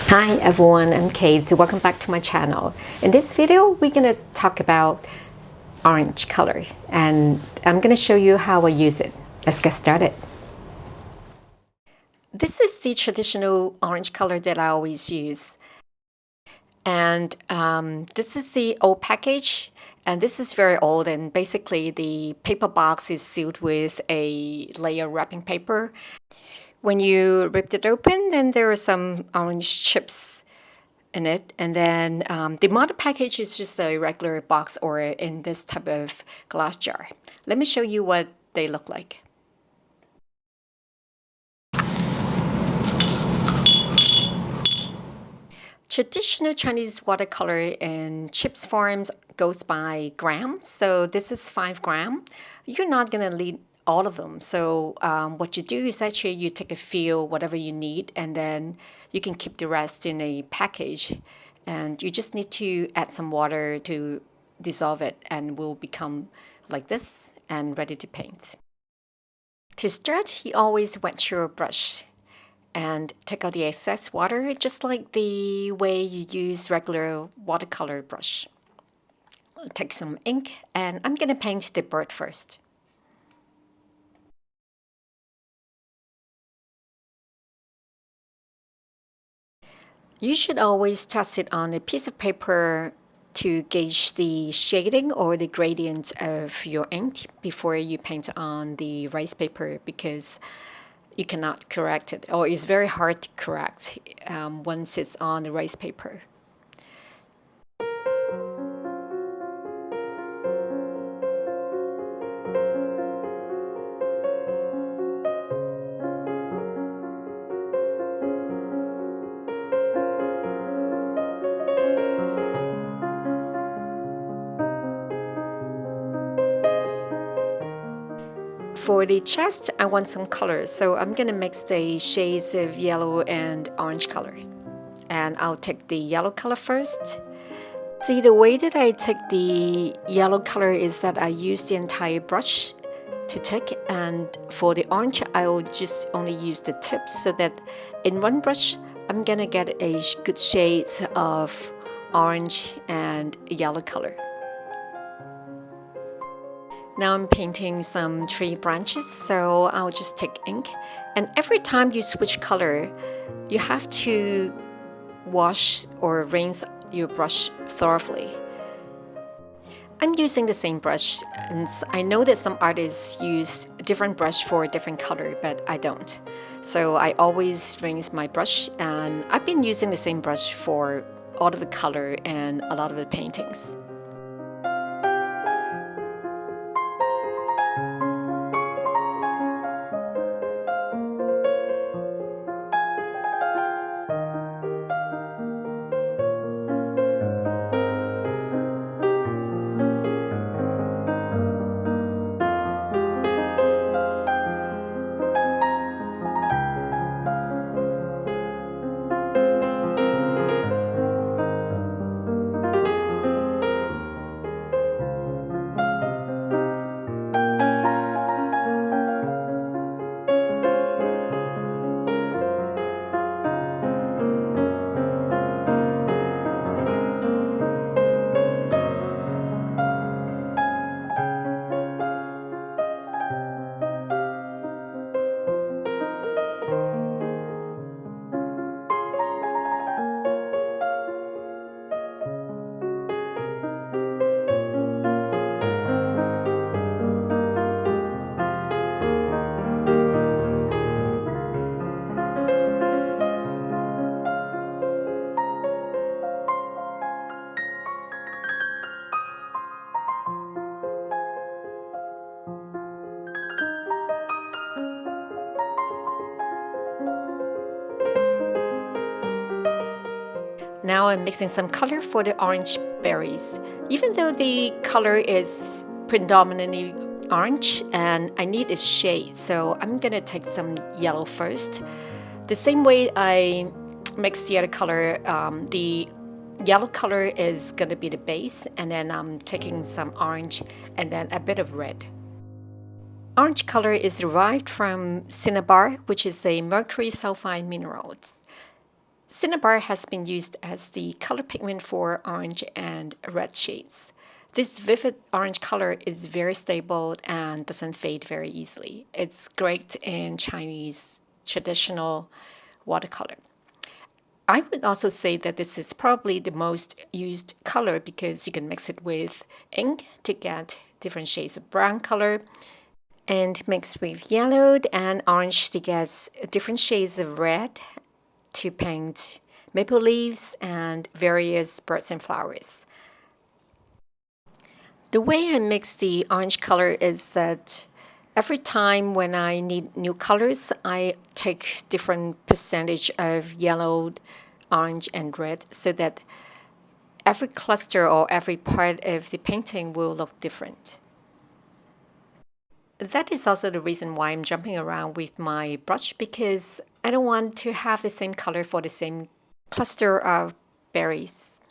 Hi everyone, I'm Kate. Welcome back to my channel. In this video, we're going to talk about orange color and I'm going to show you how I use it. Let's get started. This is the traditional orange color that I always use. And this is the old package. And this is very old, and basically the paper box is sealed with a layer wrapping paper. When you ripped it open, then there are some orange chips in it, and then the model package is just a regular box or in this type of glass jar. Let me show you what they look like. Traditional Chinese watercolor in chips forms goes by grams, so this is 5 gram. You're not going to need all of them. So what you do is actually you take a few, whatever you need, and then you can keep the rest in a package. And you just need to add some water to dissolve it, and it will become like this and ready to paint. To start, you always wet your brush and take out the excess water, just like the way you use regular watercolor brush. Take some ink, and I'm going to paint the bird first. You should always toss it on a piece of paper to gauge the shading or the gradient of your ink before you paint on the rice paper, because you cannot correct it, or it's very hard to correct once it's on the rice paper. For the chest, I want some color, so I'm going to mix the shades of yellow and orange color. And I'll take the yellow color first. See, the way that I take the yellow color is that I use the entire brush to take, and for the orange, I will just only use the tips, so that in one brush, I'm going to get a good shades of orange and yellow color. Now I'm painting some tree branches, so I'll just take ink. And every time you switch color, you have to wash or rinse your brush thoroughly. I'm using the same brush, and I know that some artists use a different brush for a different color, but I don't. So I always rinse my brush, and I've been using the same brush for all of the color and a lot of the paintings. Now I'm mixing some color for the orange berries. Even though the color is predominantly orange and I need a shade, so I'm gonna take some yellow first. The same way I mix the other color, the yellow color is gonna be the base, and then I'm taking some orange and then a bit of red. Orange color is derived from Cinnabar, which is a mercury sulfide mineral. Cinnabar has been used as the color pigment for orange and red shades. This vivid orange color is very stable and doesn't fade very easily. It's great in Chinese traditional watercolor. I would also say that this is probably the most used color because you can mix it with ink to get different shades of brown color and mix with yellow and orange to get different shades of red to paint maple leaves and various birds and flowers. The way I mix the orange color is that every time when I need new colors, I take different percentage of yellow, orange, and red so that every cluster or every part of the painting will look different. That is also the reason why I'm jumping around with my brush because I don't want to have the same color for the same cluster of berries.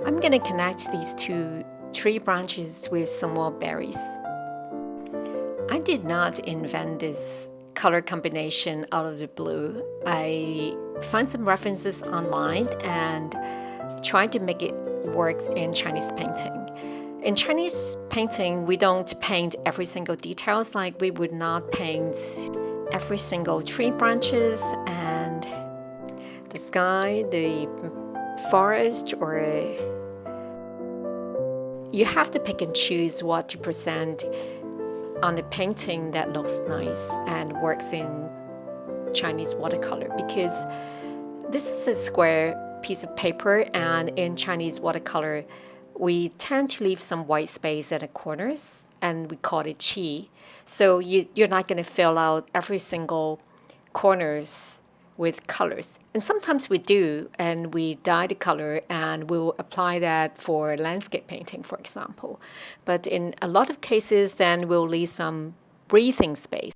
I'm going to connect these two tree branches with some more berries. I did not invent this color combination out of the blue. I found some references online and tried to make it work in Chinese painting. In Chinese painting, we don't paint every single details, like we would not paint every single tree branches and the sky, the forest, or you have to pick and choose what to present on a painting that looks nice and works in Chinese watercolor, because this is a square piece of paper, and in Chinese watercolor we tend to leave some white space at the corners and we call it qi. So you're not going to fill out every single corners with colors. And sometimes we do, and we dye the color and we'll apply that for landscape painting, for example. But in a lot of cases, then we'll leave some breathing space.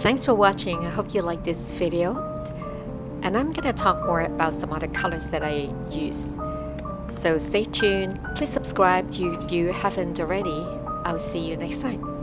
Thanks for watching. I hope you like this video. And I'm gonna talk more about some other colors that I use. So stay tuned. Please subscribe if you haven't already. I'll see you next time.